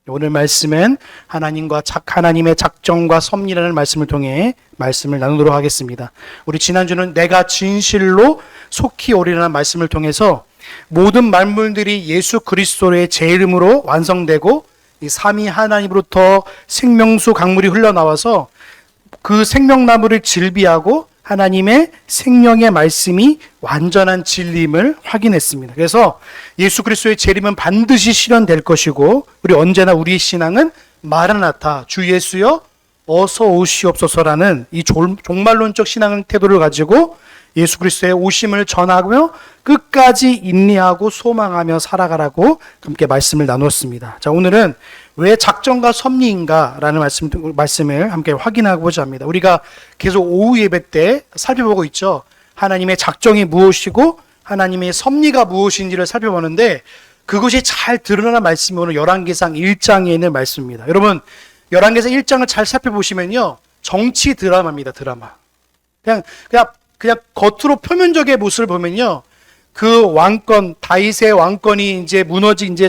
오늘 말씀은 하나님의 작정과 섭리라는 말씀을 통해 말씀을 나누도록 하겠습니다. 우리 지난주는 내가 진실로 속히 오리라는 말씀을 통해서 모든 만물들이 예수 그리스도의 제 이름으로 완성되고 이 삼위 하나님으로부터 생명수 강물이 흘러나와서 그 생명나무를 질비하고 하나님의 생명의 말씀이 완전한 진리임을 확인했습니다. 그래서 예수 그리스도의 재림은 반드시 실현될 것이고 우리 언제나 우리의 신앙은 마라나타 주 예수여 어서 오시옵소서라는 이 종말론적 신앙의 태도를 가지고 예수 그리스도의 오심을 전하며 끝까지 인내하고 소망하며 살아가라고 함께 말씀을 나눴습니다. 자, 오늘은 왜 작정과 섭리인가라는 말씀을 함께 확인하고자 합니다. 우리가 계속 오후 예배 때 살펴보고 있죠. 하나님의 작정이 무엇이고 하나님의 섭리가 무엇인지를 살펴보는데 그것이 잘 드러나는 말씀이 오늘 열왕기상 1장에 있는 말씀입니다. 여러분, 열왕기상 1장을 잘 살펴보시면요, 정치 드라마입니다. 드라마. 그냥 겉으로 표면적인 모습을 보면요, 그 왕권, 다윗의 왕권이 이제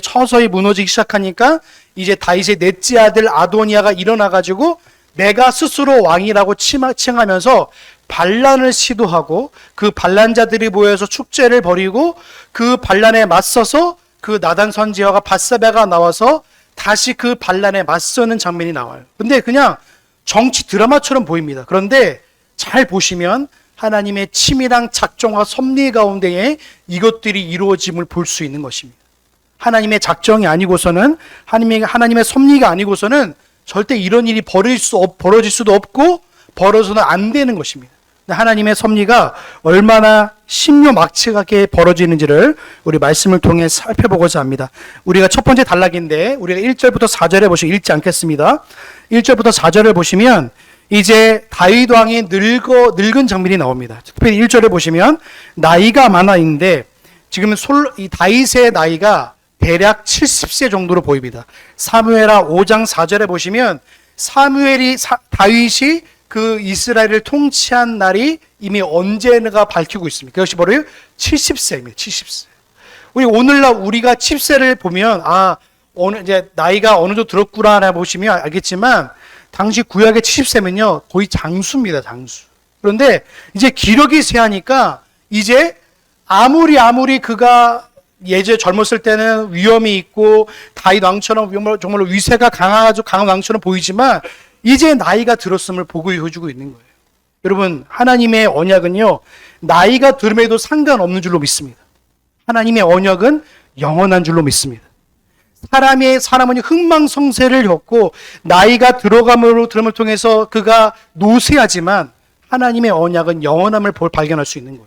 서서히 무너지기 시작하니까 이제 다윗의 넷째 아들 아도니아가 일어나가지고 내가 스스로 왕이라고 칭하면서 반란을 시도하고 그 반란자들이 모여서 축제를 벌이고 그 반란에 맞서서 그 나단 선지자가 밧세바가 나와서 다시 그 반란에 맞서는 장면이 나와요. 근데 그냥 정치 드라마처럼 보입니다. 그런데 잘 보시면 하나님의 치밀한 작정과 섭리 가운데에 이것들이 이루어짐을 볼 수 있는 것입니다. 하나님의 작정이 아니고서는 하나님의 섭리가 아니고서는 절대 이런 일이 벌어질 수도 없고 벌어서는 안 되는 것입니다. 하나님의 섭리가 얼마나 신묘막측하게 벌어지는지를 우리 말씀을 통해 살펴보고자 합니다. 우리가 첫 번째 단락인데 우리가 1절부터 4절에 보시면 읽지 않겠습니다. 1절부터 4절을 보시면 이제 다윗 왕이 늙은 장면이 나옵니다. 특별히 1절에 보시면 나이가 많아인데 지금 이 다윗의 나이가 대략 70세 정도로 보입니다. 사무엘하 5장 4절에 보시면 다윗이 그 이스라엘을 통치한 날이 이미 언제가 밝히고 있습니다. 그것이 바로 70세입니다. 70세. 오늘날 우리가 70세를 보면 이제 나이가 어느 정도 들었구나 보시면 알겠지만 당시 구약의 70세면요 거의 장수입니다. 장수. 그런데 이제 기력이 쇠하니까 이제 아무리 그가 예전에 젊었을 때는 위엄이 있고 다윗 왕처럼 정말로 위세가 강한 왕처럼 보이지만 이제 나이가 들었음을 보여주고 있는 거예요. 여러분, 하나님의 언약은요 나이가 들음에도 상관없는 줄로 믿습니다. 하나님의 언약은 영원한 줄로 믿습니다. 사람은 흥망성쇠를 겪고 나이가 들어감을 통해서 그가 노쇠하지만 하나님의 언약은 영원함을 발견할 수 있는 거예요.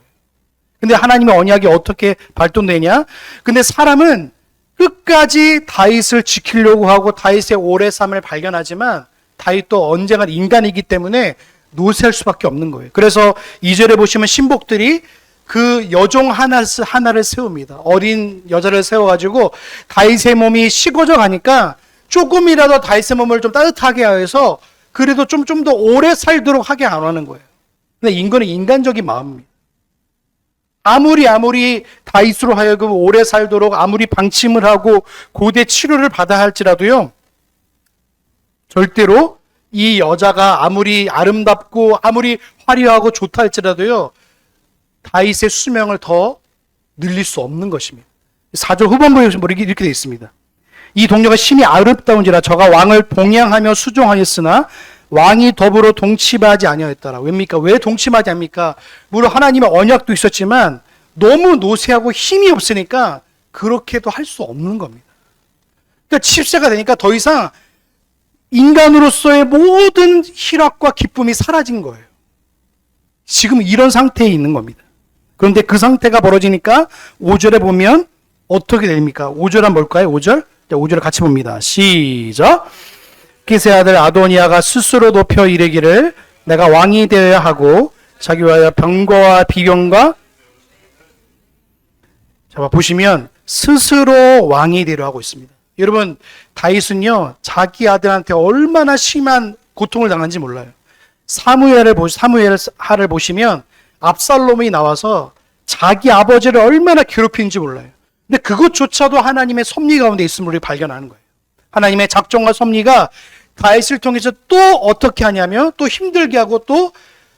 근데 하나님의 언약이 어떻게 발동되냐? 근데 사람은 끝까지 다윗을 지키려고 하고 다윗의 오래 삶을 발견하지만 다윗도 언젠가 인간이기 때문에 노쇠할 수밖에 없는 거예요. 그래서 2절에 보시면 신복들이 그 여종 하나를 세웁니다. 어린 여자를 세워가지고 다윗의 몸이 식어져 가니까 조금이라도 다윗의 몸을 좀 따뜻하게 해서 그래도 좀 더 오래 살도록 하게 안 하는 거예요. 근데 인간은 인간적인 마음입니다. 아무리 다윗으로 하여금 오래 살도록 아무리 방침을 하고 고대 치료를 받아야 할지라도요, 절대로 이 여자가 아무리 아름답고 아무리 화려하고 좋다 할지라도요 다윗의 수명을 더 늘릴 수 없는 것입니다. 4절 후반부에 보면 이렇게 되어 있습니다. 이 동료가 심히 아름다운지라 저가 왕을 봉양하며 수종하였으나 왕이 더불어 동침하지 아니하였더라. 왜입니까? 왜 동침하지 않습니까? 물론 하나님의 언약도 있었지만 너무 노쇠하고 힘이 없으니까 그렇게도 할 수 없는 겁니다. 그러니까 70세가 되니까 더 이상 인간으로서의 모든 희락과 기쁨이 사라진 거예요. 지금 이런 상태에 있는 겁니다. 그런데 그 상태가 벌어지니까 5절에 보면 어떻게 됩니까? 5절은 뭘까요? 5절? 5절을 같이 봅니다. 시작! 기스의 아들 아도니아가 스스로 높여 이르기를 내가 왕이 되어야 하고 자기 위하여 병거와 비병과 자, 보시면 스스로 왕이 되려 하고 있습니다. 여러분, 다윗은요 자기 아들한테 얼마나 심한 고통을 당한지 몰라요. 사무엘하를 보시면 압살롬이 나와서 자기 아버지를 얼마나 괴롭히는지 몰라요. 근데 그것조차도 하나님의 섭리 가운데 있음을 우리 발견하는 거예요. 하나님의 작정과 섭리가 다윗을 통해서 또 어떻게 하냐면 또 힘들게 하고 또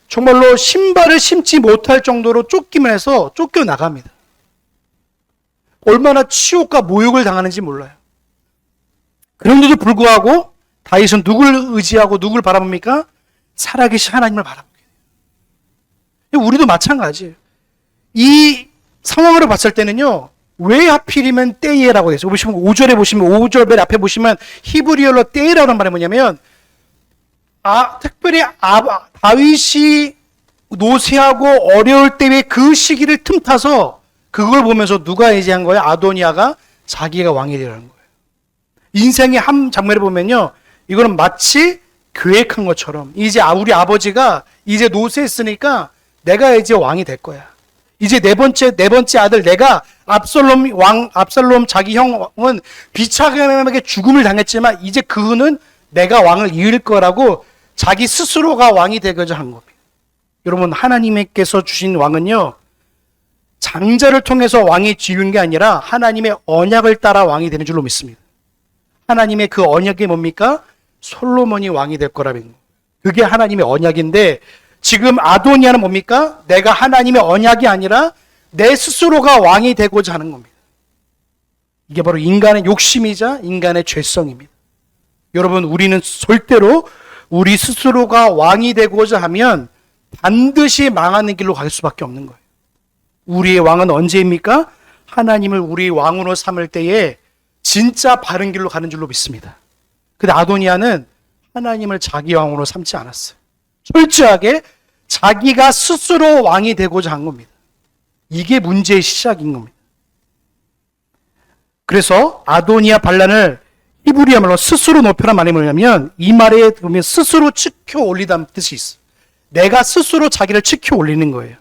정말로 신발을 신지 못할 정도로 쫓기만 해서 쫓겨나갑니다. 얼마나 치욕과 모욕을 당하는지 몰라요. 그런데도 불구하고 다윗은 누굴 의지하고 누굴 바라봅니까? 살아계신 하나님을 바라보게 돼요. 우리도 마찬가지예요. 이 상황으로 봤을 때는요, 왜 하필이면 때에라고 돼서 보시면 5절에 보시면 5절 맨 앞에 보시면 히브리어로 때에라는 말이 뭐냐면 특별히 다윗이 노쇠하고 어려울 때의 그 시기를 틈타서 그걸 보면서 누가 예지한 거예요? 아도니아가 자기가 왕이 되라는 거예요. 인생의 한 장면을 보면요, 이거는 마치 계획한 것처럼 이제 우리 아버지가 이제 노쇠했으니까 내가 이제 왕이 될 거야. 이제 네 번째 아들 내가 압살롬 자기 형은 비참하게 죽음을 당했지만 이제 그는 내가 왕을 이을 거라고 자기 스스로가 왕이 되고자 한 겁니다. 여러분, 하나님께서 주신 왕은요, 장자를 통해서 왕이 지은 게 아니라 하나님의 언약을 따라 왕이 되는 줄로 믿습니다. 하나님의 그 언약이 뭡니까? 솔로몬이 왕이 될 거라는 거예요. 그게 하나님의 언약인데 지금 아도니아는 뭡니까? 내가 하나님의 언약이 아니라 내 스스로가 왕이 되고자 하는 겁니다. 이게 바로 인간의 욕심이자 인간의 죄성입니다. 여러분, 우리는 절대로 우리 스스로가 왕이 되고자 하면 반드시 망하는 길로 갈 수밖에 없는 거예요. 우리의 왕은 언제입니까? 하나님을 우리 왕으로 삼을 때에 진짜 바른 길로 가는 줄로 믿습니다. 근데 아도니아는 하나님을 자기 왕으로 삼지 않았어요. 철저하게 자기가 스스로 왕이 되고자 한 겁니다. 이게 문제의 시작인 겁니다. 그래서 아도니아 반란을 히브리어 말로 스스로 높여란 말이 뭐냐면 이 말에 보면 스스로 치켜 올리다는 뜻이 있어요. 내가 스스로 자기를 치켜 올리는 거예요.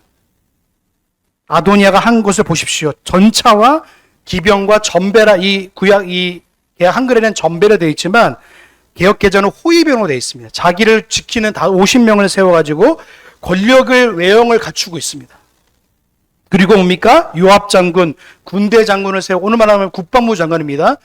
아도니아가 한 것을 보십시오. 전차와 기병과 전배라, 이 한글에는 전배라 되어 있지만 개역개정은 호위병으로 되어 있습니다. 자기를 지키는 50명을 세워가지고 권력을 외형을 갖추고 있습니다. 그리고 뭡니까? 요압 장군, 군대 장군을 세우고, 오늘 말하면 국방부 장관입니다.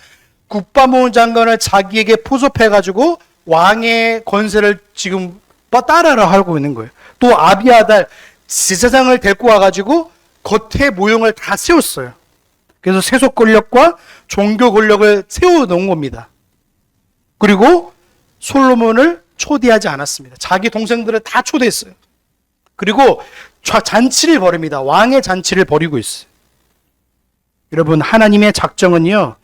국방부 장관을 자기에게 포섭해가지고 왕의 권세를 지금 따라라 하고 있는 거예요. 또 아비아달 제사장을 데리고 와가지고 겉에 모형을 다 세웠어요. 그래서 세속 권력과 종교 권력을 세워놓은 겁니다. 그리고 솔로몬을 초대하지 않았습니다. 자기 동생들을 다 초대했어요. 그리고 잔치를 벌입니다. 왕의 잔치를 벌이고 있어요. 여러분, 하나님의 작정은요,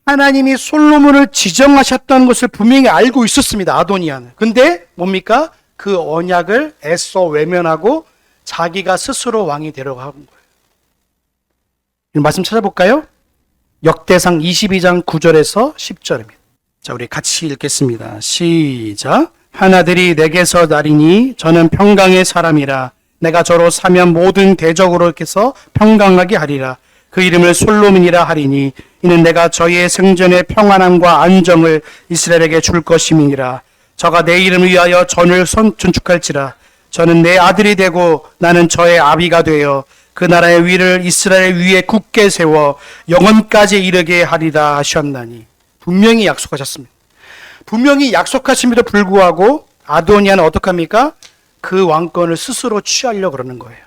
하나님이 솔로몬을 지정하셨다는 것을 분명히 알고 있었습니다. 아도니아는. 근데 뭡니까? 그 언약을 애써 외면하고 자기가 스스로 왕이 되려고 하는 거예요. 이 말씀 찾아볼까요? 역대상 22장 9절에서 10절입니다. 자, 우리 같이 읽겠습니다. 시작. 하나들이 내게서 나리니 저는 평강의 사람이라. 내가 저로 사면 모든 대적으로 해서 평강하게 하리라. 그 이름을 솔로몬이라 하리니 이는 내가 저의 생전의 평안함과 안정을 이스라엘에게 줄 것임이니라. 저가 내 이름을 위하여 전을 건축할지라. 저는 내 아들이 되고 나는 저의 아비가 되어 그 나라의 위를 이스라엘 위에 굳게 세워 영원까지 이르게 하리라 하셨나니. 분명히 약속하셨습니다. 분명히 약속하심에도 불구하고 아도니아는 어떡합니까? 그 왕권을 스스로 취하려고 그러는 거예요.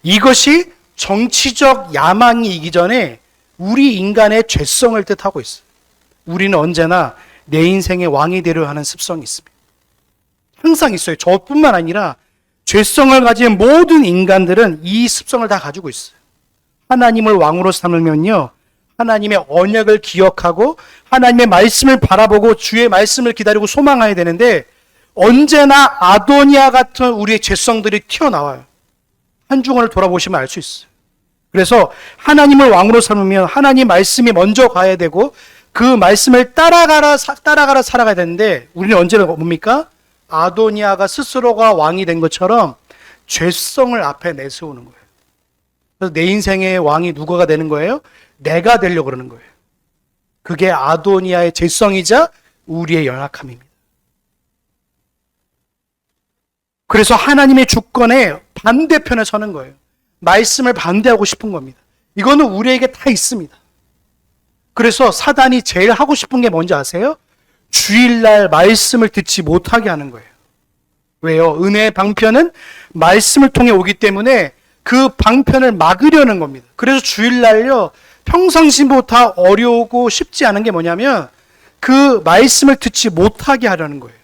이것이 정치적 야망이 기 전에 우리 인간의 죄성을 뜻하고 있어요. 우리는 언제나 내 인생의 왕이 되려 하는 습성이 있습니다. 항상 있어요. 저뿐만 아니라 죄성을 가진 모든 인간들은 이 습성을 다 가지고 있어요. 하나님을 왕으로 삼으면요, 하나님의 언약을 기억하고 하나님의 말씀을 바라보고 주의 말씀을 기다리고 소망해야 되는데 언제나 아도니아 같은 우리의 죄성들이 튀어나와요. 한 주간을 돌아보시면 알 수 있어요. 그래서 하나님을 왕으로 삼으면 하나님 말씀이 먼저 가야 되고 그 말씀을 따라가라 살아가야 되는데 우리는 언제나 뭡니까? 아도니아가 스스로가 왕이 된 것처럼 죄성을 앞에 내세우는 거예요. 그래서 내 인생의 왕이 누구가 되는 거예요? 내가 되려고 그러는 거예요. 그게 아도니아의 죄성이자 우리의 연약함입니다. 그래서 하나님의 주권의 반대편에 서는 거예요. 말씀을 반대하고 싶은 겁니다. 이거는 우리에게 다 있습니다. 그래서 사단이 제일 하고 싶은 게 뭔지 아세요? 주일날 말씀을 듣지 못하게 하는 거예요. 왜요? 은혜의 방편은 말씀을 통해 오기 때문에 그 방편을 막으려는 겁니다. 그래서 주일날요, 평상시보다 어려우고 쉽지 않은 게 뭐냐면 그 말씀을 듣지 못하게 하려는 거예요.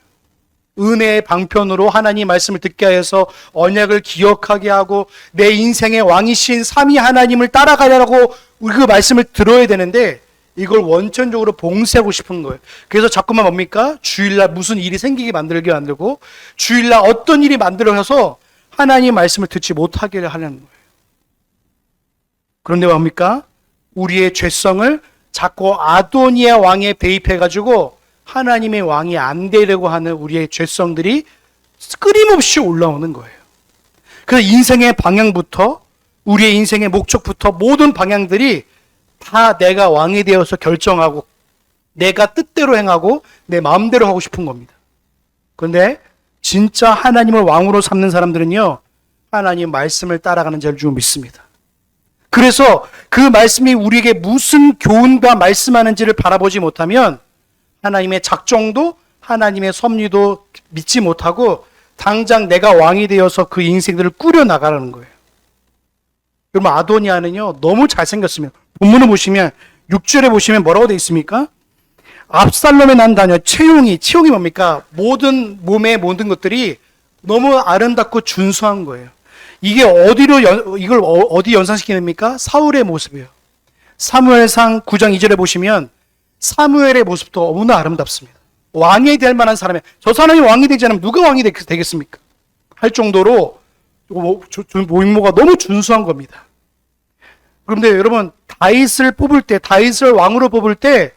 은혜의 방편으로 하나님 말씀을 듣게 하여서 언약을 기억하게 하고 내 인생의 왕이신 삼위 하나님을 따라가려고 그 말씀을 들어야 되는데 이걸 원천적으로 봉쇄하고 싶은 거예요. 그래서 자꾸만 뭡니까? 주일날 무슨 일이 생기게 만들고 주일날 어떤 일이 만들어서 하나님 말씀을 듣지 못하게 하려는 거예요. 그런데 뭡니까? 우리의 죄성을 자꾸 아도니아 왕에 대입해가지고 하나님의 왕이 안 되려고 하는 우리의 죄성들이 끊임없이 올라오는 거예요. 그래서 인생의 방향부터 우리의 인생의 목적부터 모든 방향들이 다 내가 왕이 되어서 결정하고 내가 뜻대로 행하고 내 마음대로 하고 싶은 겁니다. 그런데 진짜 하나님을 왕으로 삼는 사람들은요, 하나님 말씀을 따라가는 자를 좀 믿습니다. 그래서 그 말씀이 우리에게 무슨 교훈과 말씀하는지를 바라보지 못하면 하나님의 작정도 하나님의 섭리도 믿지 못하고 당장 내가 왕이 되어서 그 인생들을 꾸려나가라는 거예요. 여러분, 아도니아는요 너무 잘생겼습니다. 본문을 보시면 6절에 보시면 뭐라고 되어 있습니까? 압살롬의 난 자녀 채용이 뭡니까? 몸의 모든 것들이 너무 아름답고 준수한 거예요. 이게 이걸 어디 연상시키십니까? 사울의 모습이에요. 사무엘상 9장 2절에 보시면 사무엘의 모습도 너무나 아름답습니다. 왕이 될 만한 사람이에요. 저 사람이 왕이 되지 않으면 누가 왕이 되겠습니까? 할 정도로 모임모가 너무 준수한 겁니다. 그런데 여러분, 다윗을 왕으로 뽑을 때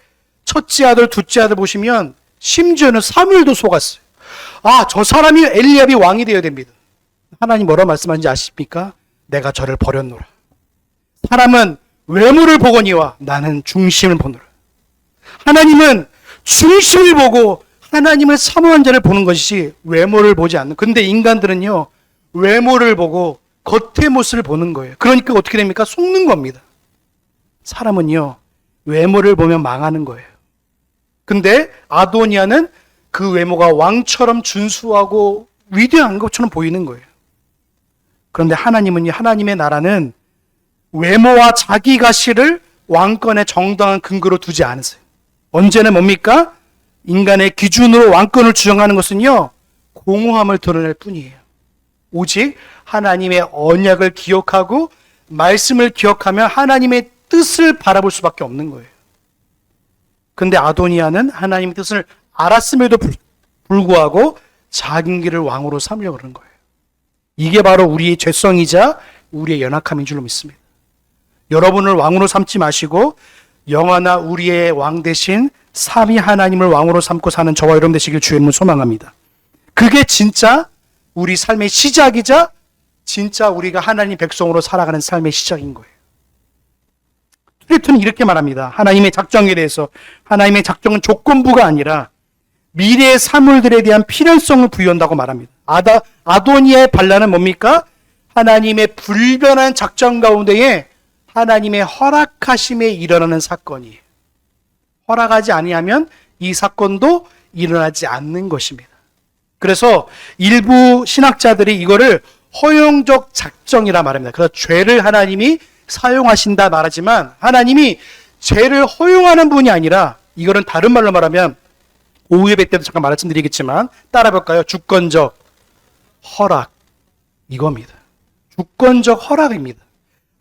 첫째 아들, 둘째 아들 보시면 심지어는 사무엘도 속았어요. 저 사람이 엘리압이 왕이 되어야 됩니다. 하나님 뭐라 말씀하는지 아십니까? 내가 저를 버렸노라. 사람은 외모를 보거니와 나는 중심을 보노라. 하나님은 중심을 보고 하나님을 사모한 자를 보는 것이 외모를 보지 않는. 근데 인간들은요, 외모를 보고 겉의 모습을 보는 거예요. 그러니까 어떻게 됩니까? 속는 겁니다. 사람은요, 외모를 보면 망하는 거예요. 근데 아도니아는 그 외모가 왕처럼 준수하고 위대한 것처럼 보이는 거예요. 그런데 하나님은요, 하나님의 나라는 외모와 자기 가시를 왕권의 정당한 근거로 두지 않으세요. 언제는 뭡니까? 인간의 기준으로 왕권을 주장하는 것은요, 공허함을 드러낼 뿐이에요. 오직 하나님의 언약을 기억하고 말씀을 기억하며 하나님의 뜻을 바라볼 수밖에 없는 거예요. 근데 아도니아는 하나님의 뜻을 알았음에도 불구하고 자기 길을 왕으로 삼으려고 그러는 거예요. 이게 바로 우리의 죄성이자 우리의 연약함인 줄로 믿습니다. 여러분을 왕으로 삼지 마시고 영원한 우리의 왕 대신 삼위 하나님을 왕으로 삼고 사는 저와 여러분 되시길 주의 이름으로 소망합니다. 그게 진짜 우리 삶의 시작이자 진짜 우리가 하나님 백성으로 살아가는 삶의 시작인 거예요. 트리트는 이렇게 말합니다. 하나님의 작정에 대해서 하나님의 작정은 조건부가 아니라 미래의 사물들에 대한 필연성을 부여한다고 말합니다. 아도니아의 반란은 뭡니까? 하나님의 불변한 작정 가운데에 하나님의 허락하심에 일어나는 사건이에요. 허락하지 아니하면 이 사건도 일어나지 않는 것입니다. 그래서 일부 신학자들이 이거를 허용적 작정이라 말합니다. 그래서 죄를 하나님이 사용하신다 말하지만 하나님이 죄를 허용하는 분이 아니라 이거는 다른 말로 말하면 오후예배 때도 잠깐 말씀드리겠지만 따라볼까요? 주권적 허락, 이겁니다. 주권적 허락입니다.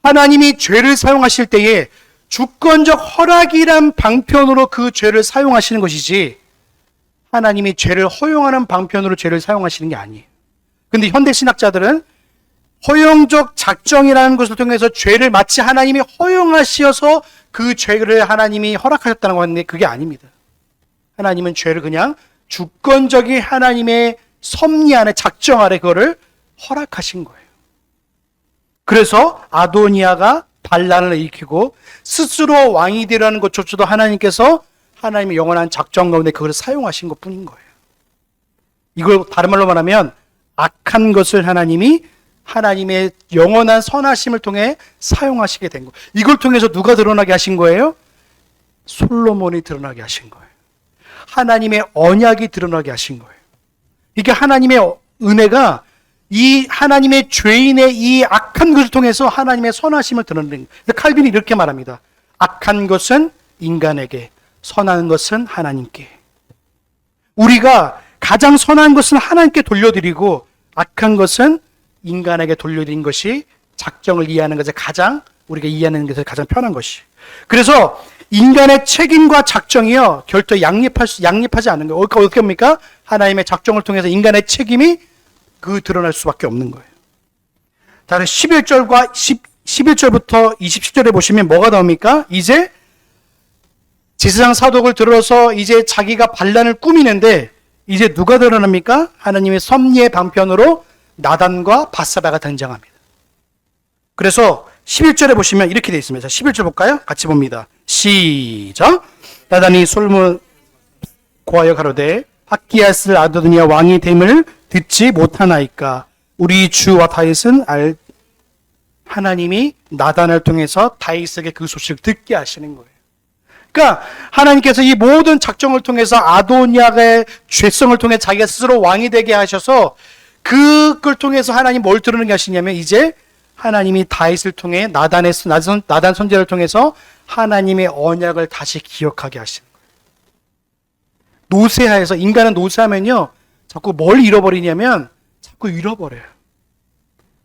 하나님이 죄를 사용하실 때에 주권적 허락이란 방편으로 그 죄를 사용하시는 것이지 하나님이 죄를 허용하는 방편으로 죄를 사용하시는 게 아니에요. 근데 현대 신학자들은 허용적 작정이라는 것을 통해서 죄를 마치 하나님이 허용하셔서 그 죄를 하나님이 허락하셨다는 거 같은데 그게 아닙니다. 하나님은 죄를 그냥 주권적인 하나님의 섭리 안에 작정 아래 그거를 허락하신 거예요. 그래서 아도니아가 반란을 일으키고 스스로 왕이 되라는 것조차도 하나님께서 하나님의 영원한 작정 가운데 그걸 사용하신 것뿐인 거예요. 이걸 다른 말로 말하면 악한 것을 하나님이 하나님의 영원한 선하심을 통해 사용하시게 된 거예요. 이걸 통해서 누가 드러나게 하신 거예요? 솔로몬이 드러나게 하신 거예요. 하나님의 언약이 드러나게 하신 거예요. 이게 하나님의 은혜가 이 하나님의 죄인의 이 악한 것을 통해서 하나님의 선하심을 드러내는 거예요. 칼빈이 이렇게 말합니다. 악한 것은 인간에게, 선한 것은 하나님께. 우리가 가장 선한 것은 하나님께 돌려드리고 악한 것은 인간에게 돌려드린 것이 작정을 이해하는 것에 가장 우리가 이해하는 것에 가장 편한 것이. 그래서 인간의 책임과 작정이요 결코 양립하지 않는 거예요. 어떻게 합니까? 하나님의 작정을 통해서 인간의 책임이 드러날 수밖에 없는 거예요. 자, 11절부터 27절에 보시면 뭐가 나옵니까? 이제 제사장 사독을 들어서 이제 자기가 반란을 꾸미는데 이제 누가 드러납니까? 하나님의 섭리의 방편으로 나단과 밧세바가 등장합니다. 그래서 11절에 보시면 이렇게 되어 있습니다. 11절 볼까요? 같이 봅니다. 시작. 나단이 솔로몬 고하여 가로되 학기야스를 아도니아 왕이 됨을 듣지 못하나이까. 우리 주와 다윗은 하나님이 나단을 통해서 다윗에게 그 소식을 듣게 하시는 거예요. 그러니까 하나님께서 이 모든 작정을 통해서 아도니아의 죄성을 통해 자기가 스스로 왕이 되게 하셔서 그걸 통해서 하나님 뭘 드러내게 하시냐면 이제 하나님이 다윗을 통해 나단 선지자를 통해서 하나님의 언약을 다시 기억하게 하시는 거예요. 노쇠하여서 인간은 노쇠하면요 자꾸 뭘 잃어버리냐면 자꾸 잃어버려요.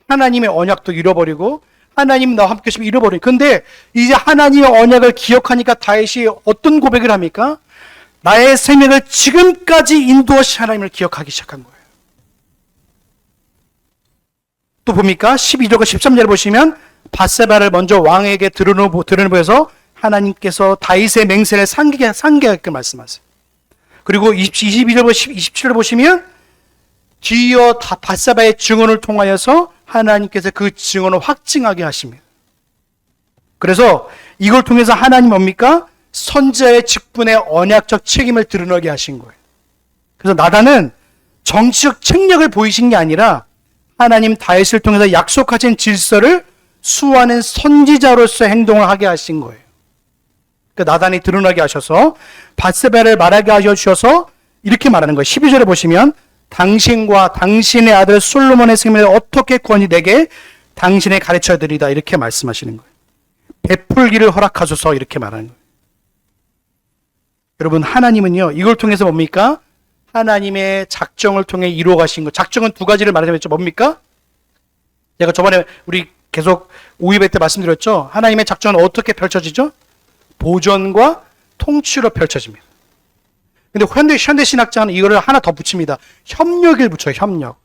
하나님의 언약도 잃어버리고 하나님 나와 함께 하시면 잃어버려요. 근데 이제 하나님의 언약을 기억하니까 다윗이 어떤 고백을 합니까? 나의 생명을 지금까지 인도하신 하나님을 기억하기 시작한 거예요. 또 봅니까? 12절과 13절 보시면 밧세바를 먼저 왕에게 드러내보여서 하나님께서 다윗의 맹세를 상기하게 말씀하세요. 그리고 22절부터 27절 보시면 뒤이어 밧세바의 증언을 통하여서 하나님께서 그 증언을 확증하게 하십니다. 그래서 이걸 통해서 하나님 뭡니까? 선지자의 직분의 언약적 책임을 드러나게 하신 거예요. 그래서 나단은 정치적 책략을 보이신 게 아니라 하나님 다윗을 통해서 약속하신 질서를 수호하는 선지자로서 행동을 하게 하신 거예요. 그러니까 나단이 드러나게 하셔서 밧세바를 말하게 하셔서 이렇게 말하는 거예요. 12절에 보시면 당신과 당신의 아들 솔로몬의 생명을 어떻게 권히 내게 당신에 가르쳐 드리다 이렇게 말씀하시는 거예요. 베풀기를 허락하소서 이렇게 말하는 거예요. 여러분 하나님은요 이걸 통해서 뭡니까? 하나님의 작정을 통해 이루어 가신 것. 작정은 두 가지를 말하자면 뭡니까? 제가 저번에 우리 계속 5.2배 때 말씀드렸죠. 하나님의 작정은 어떻게 펼쳐지죠? 보존과 통치로 펼쳐집니다. 근데 현대 신학자는 이거를 하나 더 붙입니다. 협력을 붙여요. 협력.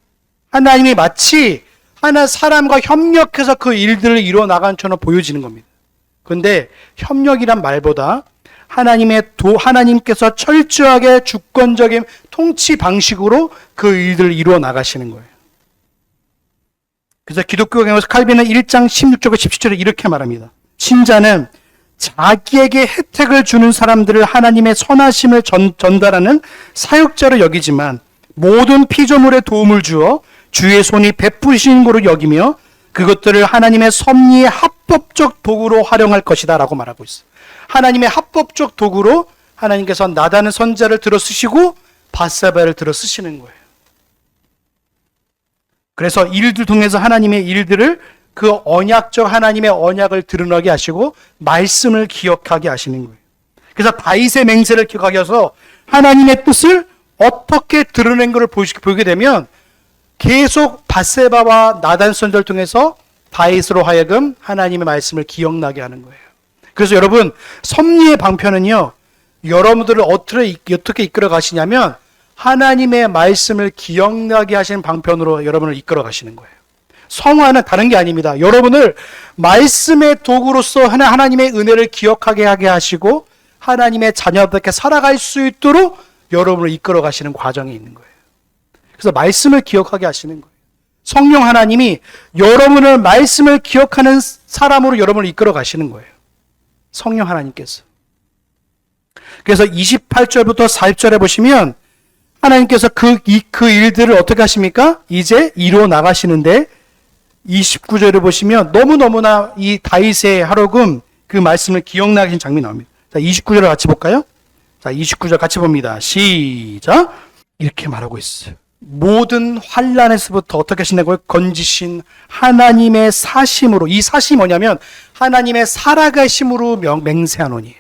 하나님이 마치 하나 사람과 협력해서 그 일들을 이루어 나가는 것처럼 보여지는 겁니다. 근데 협력이란 말보다 하나님께서 철저하게 주권적인 통치 방식으로 그 일들을 이루어 나가시는 거예요. 그래서 기독교 경에서 칼빈은 1장 16절과 17절에 이렇게 말합니다. 신자는 자기에게 혜택을 주는 사람들을 하나님의 선하심을 전달하는 사역자로 여기지만 모든 피조물에 도움을 주어 주의 손이 베푸신 거로 여기며 그것들을 하나님의 섭리의 합법적 도구로 활용할 것이다 라고 말하고 있어요. 하나님의 합법적 도구로 하나님께서 나단의 선지자를 들어 쓰시고 밧세바를 들어 쓰시는 거예요. 그래서 일들 통해서 하나님의 일들을 그 언약적 하나님의 언약을 드러나게 하시고 말씀을 기억하게 하시는 거예요. 그래서 다윗의 맹세를 기억하게 해서 하나님의 뜻을 어떻게 드러낸 것을 보이게 되면 계속 밧세바와 나단 선지자를 통해서 다윗으로 하여금 하나님의 말씀을 기억나게 하는 거예요. 그래서 여러분 섭리의 방편은요 여러분들을 어떻게 이끌어 가시냐면 하나님의 말씀을 기억나게 하시는 방편으로 여러분을 이끌어 가시는 거예요. 성화는 다른 게 아닙니다. 여러분을 말씀의 도구로서 하나님의 은혜를 기억하게 하게 하시고 하나님의 자녀답게 살아갈 수 있도록 여러분을 이끌어 가시는 과정이 있는 거예요. 그래서 말씀을 기억하게 하시는 거예요. 성령 하나님이 여러분을 말씀을 기억하는 사람으로 여러분을 이끌어 가시는 거예요. 성령 하나님께서. 그래서 28절부터 40절에 보시면 하나님께서 그 일들을 어떻게 하십니까? 이제 이루어 나가시는데 29절을 보시면 너무너무나 이 다윗의 하루금 그 말씀을 기억나게 하신 장면이 나옵니다. 자, 29절을 같이 볼까요? 자, 29절 같이 봅니다. 시작. 이렇게 말하고 있어요. 모든 환난에서부터 어떻게 하신다고요? 건지신 하나님의 사심으로, 이 사심이 뭐냐면 하나님의 살아계심으로 맹세하노니.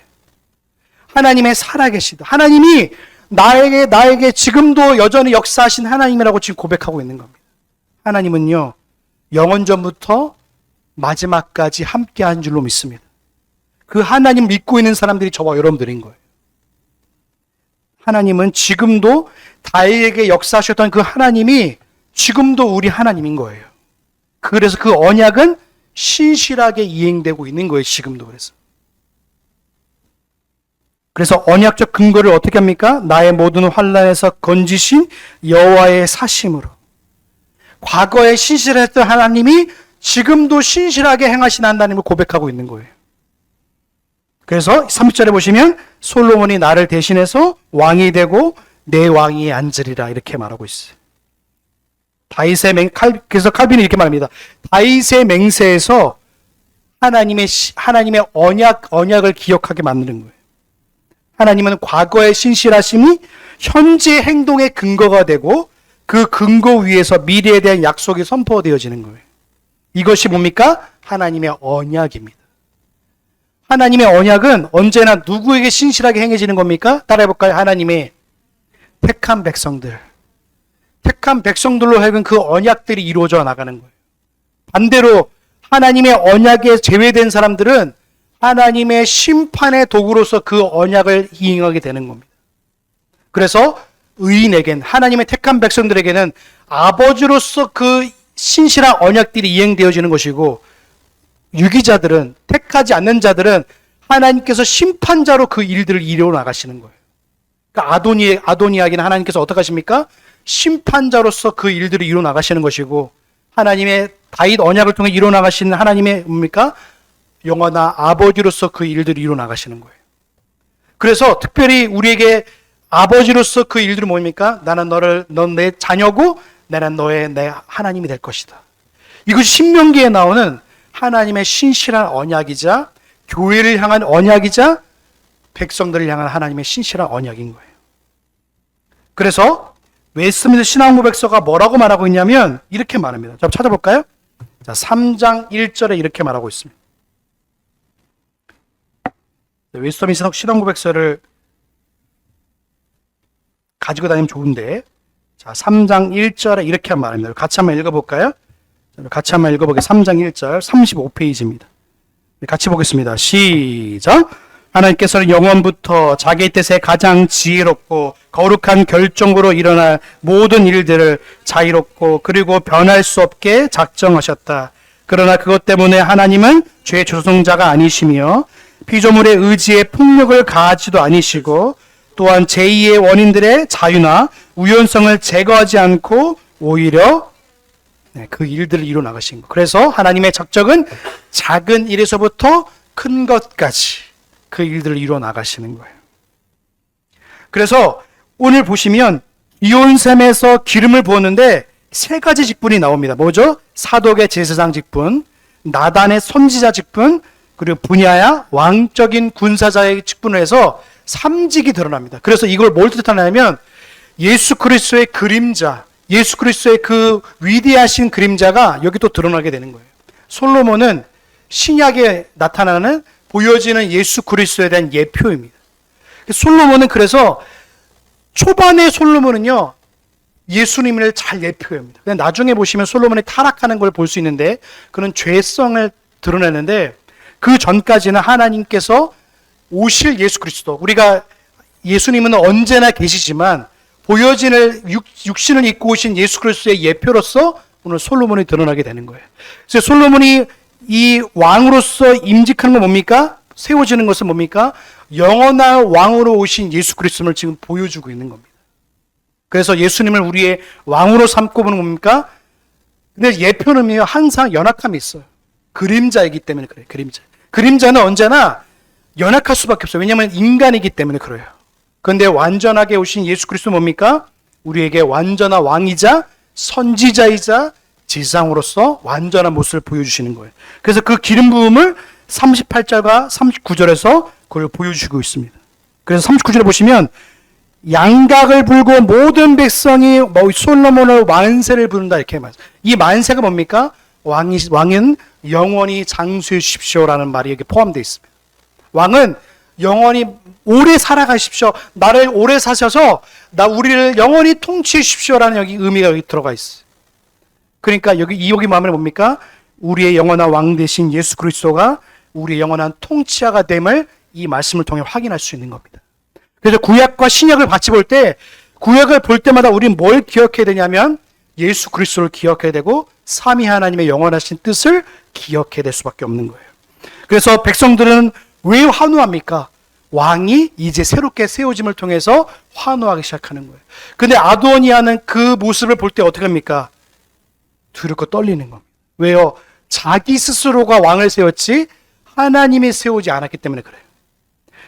하나님의 살아계시다. 하나님이 나에게 지금도 여전히 역사하신 하나님이라고 지금 고백하고 있는 겁니다. 하나님은요, 영원전부터 마지막까지 함께한 줄로 믿습니다. 그 하나님 믿고 있는 사람들이 저와 여러분들인 거예요. 하나님은 지금도 다윗에게 역사하셨던 그 하나님이 지금도 우리 하나님인 거예요. 그래서 그 언약은 신실하게 이행되고 있는 거예요. 지금도. 그래서 언약적 근거를 어떻게 합니까? 나의 모든 환난에서 건지신 여호와의 사심으로. 과거에 신실했던 하나님이 지금도 신실하게 행하신 하나님을 고백하고 있는 거예요. 그래서 30절에 보시면 솔로몬이 나를 대신해서 왕이 되고 내 왕위에 앉으리라 이렇게 말하고 있어요. 그래서 칼빈이 이렇게 말합니다. 다윗의 맹세에서 하나님의 언약을 기억하게 만드는 거예요. 하나님은 과거의 신실하심이 현재 행동의 근거가 되고 그 근거 위에서 미래에 대한 약속이 선포되어지는 거예요. 이것이 뭡니까? 하나님의 언약입니다. 하나님의 언약은 언제나 누구에게 신실하게 행해지는 겁니까? 따라해볼까요? 하나님의 택한 백성들. 택한 백성들로 하여금 그 언약들이 이루어져 나가는 거예요. 반대로 하나님의 언약에 제외된 사람들은 하나님의 심판의 도구로서 그 언약을 이행하게 되는 겁니다. 그래서 의인에겐, 하나님의 택한 백성들에게는 아버지로서 그 신실한 언약들이 이행되어지는 것이고, 유기자들은, 택하지 않는 자들은 하나님께서 심판자로 그 일들을 이루어 나가시는 거예요. 그러니까 아도니아에게는 하나님께서 어떻게 하십니까? 심판자로서 그 일들을 이루어 나가시는 것이고, 하나님의 다윗 언약을 통해 이루어 나가시는 하나님의 뭡니까? 영원한 아버지로서 그 일들을 이루어 나가시는 거예요. 그래서 특별히 우리에게 아버지로서 그 일들은 뭡니까? 넌 내 자녀고 나는 내 하나님이 될 것이다. 이것이 신명기에 나오는 하나님의 신실한 언약이자 교회를 향한 언약이자 백성들을 향한 하나님의 신실한 언약인 거예요. 그래서 웨스트민스터 신앙고백서가 뭐라고 말하고 있냐면 이렇게 말합니다. 자, 찾아볼까요? 자, 3장 1절에 이렇게 말하고 있습니다. 웨스트민스터 신앙고백서를 가지고 다니면 좋은데, 자, 3장 1절에 이렇게 말합니다. 같이 한번 읽어볼까요? 같이 한번 읽어보게. 3장 1절 35페이지입니다. 같이 보겠습니다. 시작. 하나님께서는 영원부터 자기 뜻에 가장 지혜롭고 거룩한 결정으로 일어날 모든 일들을 자유롭고 그리고 변할 수 없게 작정하셨다. 그러나 그것 때문에 하나님은 죄의 조성자가 아니시며 피조물의 의지에 폭력을 가하지도 아니시고 또한 제2의 원인들의 자유나 우연성을 제거하지 않고 오히려 그 일들을 이루어 나가신 거. 그래서 하나님의 작정은 작은 일에서부터 큰 것까지 그 일들을 이루어 나가시는 거예요. 그래서 오늘 보시면 이온샘에서 기름을 부었는데 세 가지 직분이 나옵니다. 뭐죠? 사독의 제사장 직분, 나단의 선지자 직분, 그리고 분야야 왕적인 군사자의 직분을 해서 삼직이 드러납니다. 그래서 이걸 뭘 뜻하냐면 예수 그리스도의 그림자, 예수 그리스도의 그 위대하신 그림자가 여기 또 드러나게 되는 거예요. 솔로몬은 신약에 나타나는 보여지는 예수 그리스도에 대한 예표입니다. 솔로몬은 그래서 초반에 솔로몬은요 예수님을 잘 예표합니다. 나중에 보시면 솔로몬이 타락하는 걸 볼 수 있는데 그는 죄성을 드러내는데 그 전까지는 하나님께서 오실 예수 그리스도, 우리가 예수님은 언제나 계시지만 보여지는 육신을 입고 오신 예수 그리스도의 예표로서 오늘 솔로몬이 드러나게 되는 거예요. 그래서 솔로몬이 이 왕으로서 임직하는 건 뭡니까? 세워지는 것은 뭡니까? 영원한 왕으로 오신 예수 그리스도를 지금 보여주고 있는 겁니다. 그래서 예수님을 우리의 왕으로 삼고 보는 뭡니까? 근데 예표는요 항상 연약함이 있어요. 그림자이기 때문에 그래요. 그림자는 언제나 연약할 수밖에 없어요. 왜냐하면 인간이기 때문에 그래요. 그런데 완전하게 오신 예수 그리스도 뭡니까? 우리에게 완전한 왕이자 선지자이자 제사장으로서 완전한 모습을 보여주시는 거예요. 그래서 그 기름 부음을 38절과 39절에서 그걸 보여주고 있습니다. 그래서 39절에 보시면 양각을 불고 모든 백성이 솔로몬을 만세를 부른다 이렇게 말해요. 이 만세가 뭡니까? 왕은 영원히 장수해 주십시오라는 말이 여기 포함되어 있습니다. 왕은 영원히 오래 살아가십시오. 나를 오래 사셔서 우리를 영원히 통치해 주십시오라는 여기 의미가 여기 들어가 있어요. 그러니까 여기 마음에 뭡니까? 우리의 영원한 왕 되신 예수 그리스도가 우리의 영원한 통치자가 됨을 이 말씀을 통해 확인할 수 있는 겁니다. 그래서 구약과 신약을 같이 볼 때 구약을 볼 때마다 우리는 뭘 기억해야 되냐면 예수 그리스도를 기억해야 되고 삼위 하나님의 영원하신 뜻을 기억해야 될 수밖에 없는 거예요. 그래서 백성들은 왜 환호합니까? 왕이 이제 새롭게 세워짐을 통해서 환호하기 시작하는 거예요. 근데 아도니아는 그 모습을 볼 때 어떻게 합니까? 두렵고 떨리는 겁니다. 왜요? 자기 스스로가 왕을 세웠지 하나님이 세우지 않았기 때문에 그래요.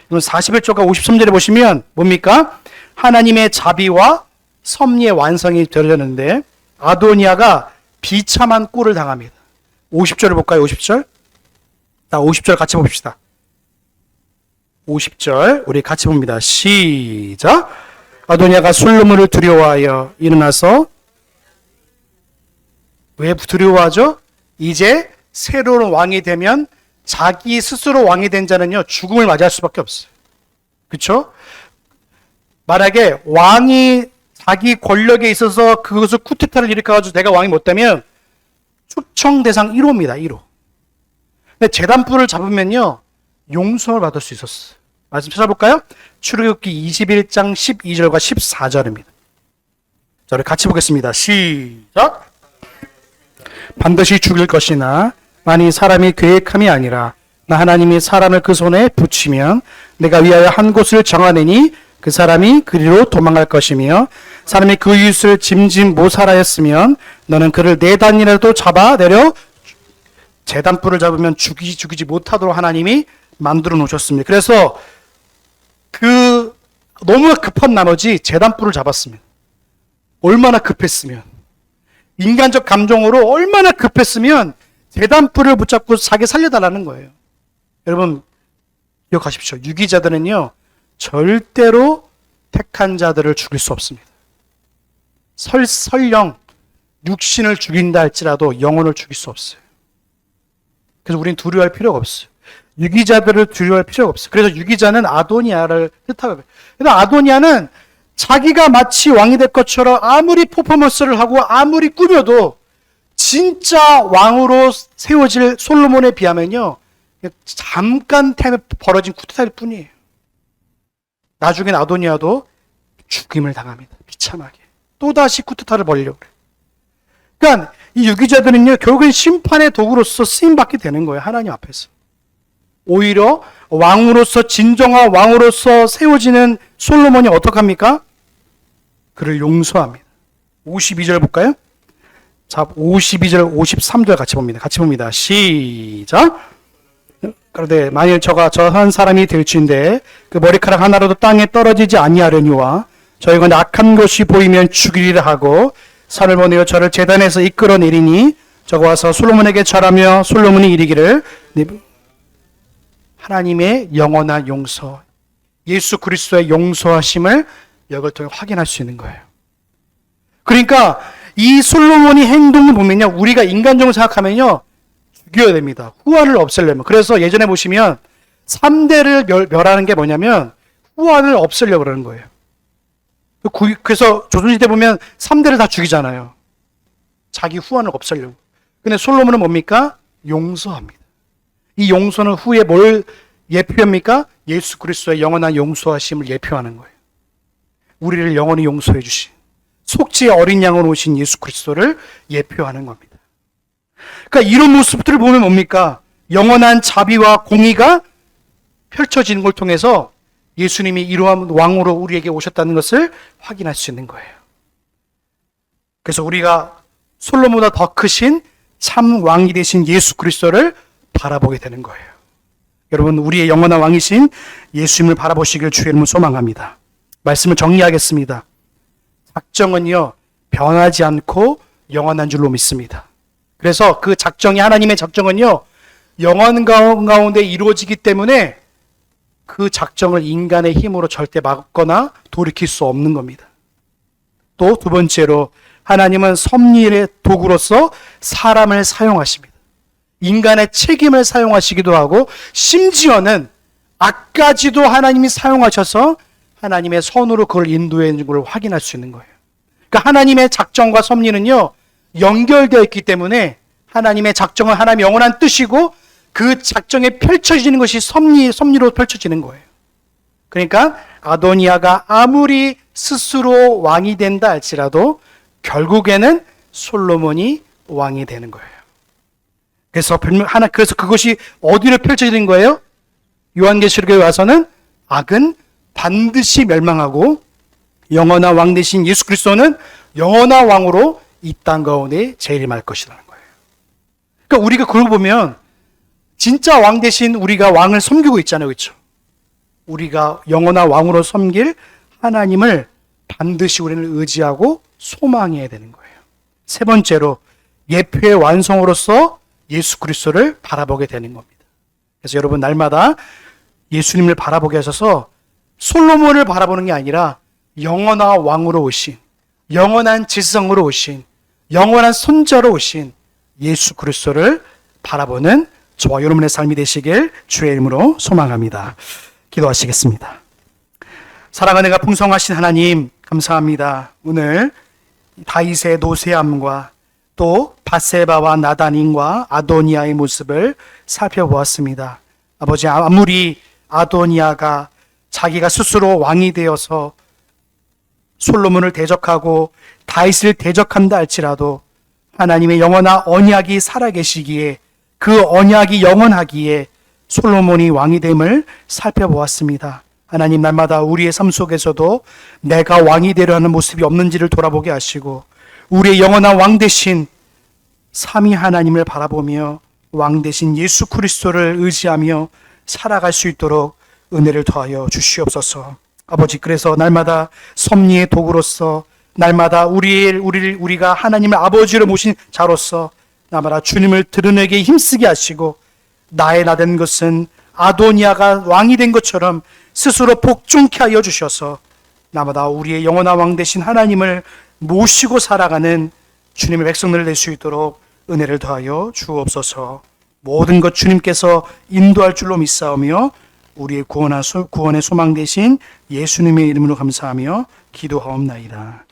이건 41절과 53절에 보시면 뭡니까? 하나님의 자비와 섭리의 완성이 되어졌는데 아도니아가 비참한 꼴을 당합니다. 50절을 볼까요? 50절. 자, 50절 같이 봅시다. 50절 우리 같이 봅니다. 시작. 아도니아가 솔로몬을 두려워하여 일어나서 왜 두려워하죠? 이제 새로운 왕이 되면 자기 스스로 왕이 된 자는요 죽음을 맞이할 수밖에 없어요. 그렇죠? 만약에 왕이 자기 권력에 있어서 그것을 쿠데타를 일으켜가지고 내가 왕이 못 되면 초청 대상 1호입니다. 1호. 근데 제단불을 잡으면요 용서를 받을 수 있었어요. 말씀 찾아볼까요? 출애굽기 21장 12절과 14절입니다. 자, 우리 같이 보겠습니다. 시작. 반드시 죽일 것이나 만일 사람이 계획함이 아니라 나 하나님이 사람을 그 손에 붙이면 내가 위하여 한 곳을 정하내니 그 사람이 그리로 도망갈 것이며 사람이 그 이웃을 짐짓 모살하였으면 너는 그를 네 단이라도 잡아내려 제단불을 잡으면 죽이지 못하도록 하나님이 만들어 놓으셨습니다. 그래서 너무 급한 나머지 제단불을 잡았습니다. 얼마나 급했으면 인간적 감정으로 얼마나 급했으면 제단불을 붙잡고 자기 살려달라는 거예요. 여러분 기억하십시오. 유기자들은요 절대로 택한 자들을 죽일 수 없습니다. 설령 육신을 죽인다 할지라도 영혼을 죽일 수 없어요. 그래서 우리는 두려워할 필요가 없어요. 유기자들을 두려워할 필요가 없어요. 그래서 유기자는 아도니아를 뜻하고, 그래서 아도니아는 자기가 마치 왕이 될 것처럼 아무리 퍼포먼스를 하고 아무리 꾸며도 진짜 왕으로 세워질 솔로몬에 비하면요 잠깐 타임에 벌어진 쿠데타일 뿐이에요. 나중엔 아도니아도 죽임을 당합니다. 비참하게. 또다시 쿠데타를 벌이려고 그래요. 그러니까 이 유기자들은요 결국엔 심판의 도구로서 쓰임받게 되는 거예요. 하나님 앞에서. 오히려 왕으로서 진정한 왕으로서 세워지는 솔로몬이 어떡합니까? 그를 용서합니다. 52절 볼까요? 자, 52절, 53절 같이 봅니다. 같이 봅니다. 시작. 그런데 만일 저가 저한 사람이 될지인데 그 머리카락 하나라도 땅에 떨어지지 아니하려니와 저희가 악한 것이 보이면 죽이리라 하고 산을 보내어 저를 제단에서 이끌어내리니 저가 와서 솔로몬에게 절하며 솔로몬이 이르기를 하나님의 영원한 용서, 예수 그리스도의 용서하심을 여기를 통해 확인할 수 있는 거예요. 그러니까 이 솔로몬이 행동을 보면요 우리가 인간적으로 생각하면요 죽여야 됩니다. 후환을 없애려면. 그래서 예전에 보시면 3대를 멸하는 게 뭐냐면 후환을 없애려고 그러는 거예요. 그래서 조선시대 보면 3대를 다 죽이잖아요. 자기 후환을 없애려고. 근데 솔로몬은 뭡니까? 용서합니다. 이 용서는 후에 뭘 예표합니까? 예수 그리스도의 영원한 용서하심을 예표하는 거예요. 우리를 영원히 용서해 주신 속죄의 어린 양으로 오신 예수 그리스도를 예표하는 겁니다. 그러니까 이런 모습들을 보면 뭡니까? 영원한 자비와 공의가 펼쳐지는 걸 통해서 예수님이 이러한 왕으로 우리에게 오셨다는 것을 확인할 수 있는 거예요. 그래서 우리가 솔로몬보다 더 크신 참 왕이 되신 예수 그리스도를 바라보게 되는 거예요. 여러분 우리의 영원한 왕이신 예수님을 바라보시길 주의 이름으로 소망합니다. 말씀을 정리하겠습니다. 작정은요 변하지 않고 영원한 줄로 믿습니다. 그래서 그 작정이 하나님의 작정은요 영원 가운데 이루어지기 때문에 그 그 작정을 인간의 힘으로 절대 막거나 돌이킬 수 없는 겁니다. 또 두 번째로 하나님은 섭리의 도구로서 사람을 사용하십니다. 인간의 책임을 사용하시기도 하고 심지어는 악까지도 하나님이 사용하셔서 하나님의 손으로 그걸 인도해 준 걸 확인할 수 있는 거예요. 그러니까 하나님의 작정과 섭리는요, 연결되어 있기 때문에 하나님의 작정은 하나님의 영원한 뜻이고 그 작정에 펼쳐지는 것이 섭리로 펼쳐지는 거예요. 그러니까 아도니아가 아무리 스스로 왕이 된다 할지라도 결국에는 솔로몬이 왕이 되는 거예요. 그래서 그것이 어디로 펼쳐지는 거예요? 요한계시록에 와서는 악은 반드시 멸망하고 영원한 왕 되신 예수 그리스도는 영원한 왕으로 이 땅 가운데 재림할 것이라는 거예요. 그러니까 우리가 그걸 보면 진짜 왕 대신 우리가 왕을 섬기고 있잖아요. 그렇죠? 우리가 영원한 왕으로 섬길 하나님을 반드시 우리는 의지하고 소망해야 되는 거예요. 세 번째로 예표의 완성으로서 예수 그리스도를 바라보게 되는 겁니다. 그래서 여러분 날마다 예수님을 바라보게 하셔서 솔로몬을 바라보는 게 아니라 영원한 왕으로 오신, 영원한 지성으로 오신, 영원한 손자로 오신 예수 그리스도를 바라보는 저와 여러분의 삶이 되시길 주의 이름으로 소망합니다. 기도하시겠습니다. 사랑하는 가 풍성하신 하나님 감사합니다. 오늘 다윗의 노쇠함과 또 바세바와 나단인과 아도니아의 모습을 살펴보았습니다. 아버지, 아무리 아도니아가 자기가 스스로 왕이 되어서 솔로몬을 대적하고 다윗을 대적한다 할지라도 하나님의 영원한 언약이 살아계시기에 그 언약이 영원하기에 솔로몬이 왕이 됨을 살펴보았습니다. 하나님 날마다 우리의 삶 속에서도 내가 왕이 되려 하는 모습이 없는지를 돌아보게 하시고 우리의 영원한 왕 대신 삼위 하나님을 바라보며 왕 대신 예수 그리스도를 의지하며 살아갈 수 있도록 은혜를 더하여 주시옵소서. 아버지, 그래서 날마다 섭리의 도구로서 날마다 우리가 하나님을 아버지로 모신 자로서 날마다 주님을 드러내게 힘쓰게 하시고 나의 나 된 것은 아도니아가 왕이 된 것처럼 스스로 복종케 하여 주셔서 날마다 우리의 영원한 왕 되신 하나님을 모시고 살아가는 주님의 백성들을 낼 수 있도록 은혜를 더하여 주옵소서. 모든 것 주님께서 인도할 줄로 믿사오며 우리의 구원의 소망 되신 예수님의 이름으로 감사하며 기도하옵나이다.